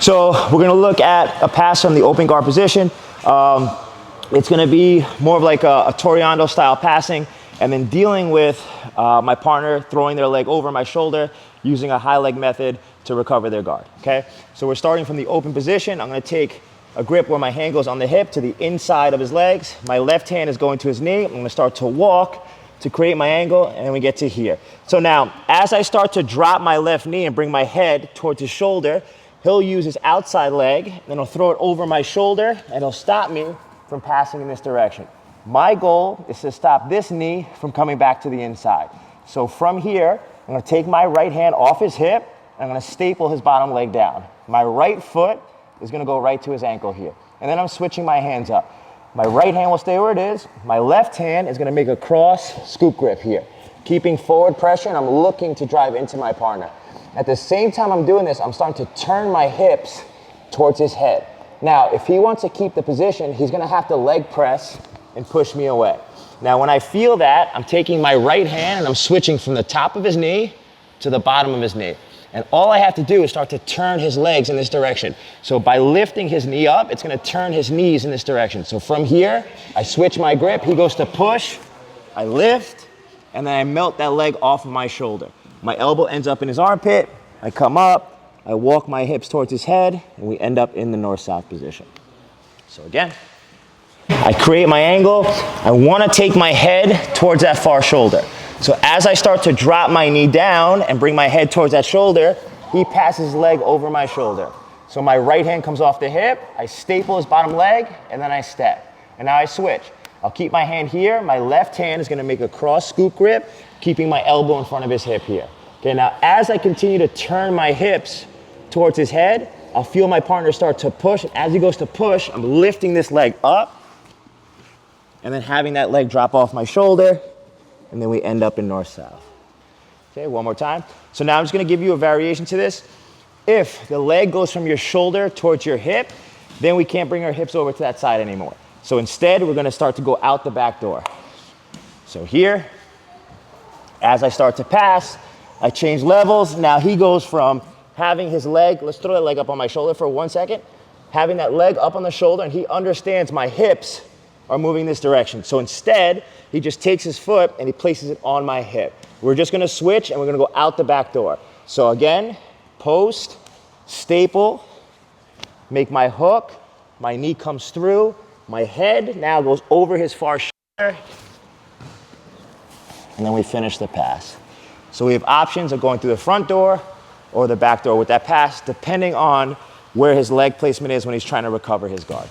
So we're gonna look at a pass from the open guard position. It's gonna be more of like a Toriando style passing, and then dealing with my partner throwing their leg over my shoulder, using a high leg method to recover their guard, okay? So we're starting from the open position. I'm gonna take a grip where my hand goes on the hip to the inside of his legs. My left hand is going to his knee. I'm gonna start to walk to create my angle, and then we get to here. So now, as I start to drop my left knee and bring my head towards his shoulder, he'll use his outside leg, and then he'll throw it over my shoulder, and he'll stop me from passing in this direction. My goal is to stop this knee from coming back to the inside. So from here, I'm gonna take my right hand off his hip, and I'm gonna staple his bottom leg down. My right foot is gonna go right to his ankle here. And then I'm switching my hands up. My right hand will stay where it is. My left hand is gonna make a cross scoop grip here. Keeping forward pressure, and I'm looking to drive into my partner. At the same time I'm doing this, I'm starting to turn my hips towards his head. Now, if he wants to keep the position, he's gonna have to leg press and push me away. Now, when I feel that, I'm taking my right hand and I'm switching from the top of his knee to the bottom of his knee. And all I have to do is start to turn his legs in this direction. So by lifting his knee up, it's gonna turn his knees in this direction. So from here, I switch my grip, he goes to push, I lift, and then I melt that leg off of my shoulder. My elbow ends up in his armpit, I come up, I walk my hips towards his head, and we end up in the north-south position. So again, I create my angle, I wanna take my head towards that far shoulder. So as I start to drop my knee down and bring my head towards that shoulder, he passes his leg over my shoulder. So my right hand comes off the hip, I staple his bottom leg, and then I step. And now I switch. I'll keep my hand here, my left hand is gonna make a cross scoop grip, keeping my elbow in front of his hip here. Okay, now as I continue to turn my hips towards his head, I'll feel my partner start to push. As he goes to push, I'm lifting this leg up, and then having that leg drop off my shoulder, and then we end up in north-south. Okay, one more time. So now I'm just gonna give you a variation to this. If the leg goes from your shoulder towards your hip, then we can't bring our hips over to that side anymore. So instead, we're gonna start to go out the back door. So here, as I start to pass, I change levels. Now he goes from having his leg, let's throw that leg up on my shoulder for 1 second, having that leg up on the shoulder, and he understands my hips are moving this direction. So instead, he just takes his foot and he places it on my hip. We're just gonna switch and we're gonna go out the back door. So again, post, staple, make my hook, my knee comes through, my head now goes over his far shoulder, and then we finish the pass. So we have options of going through the front door or the back door with that pass, depending on where his leg placement is when he's trying to recover his guard.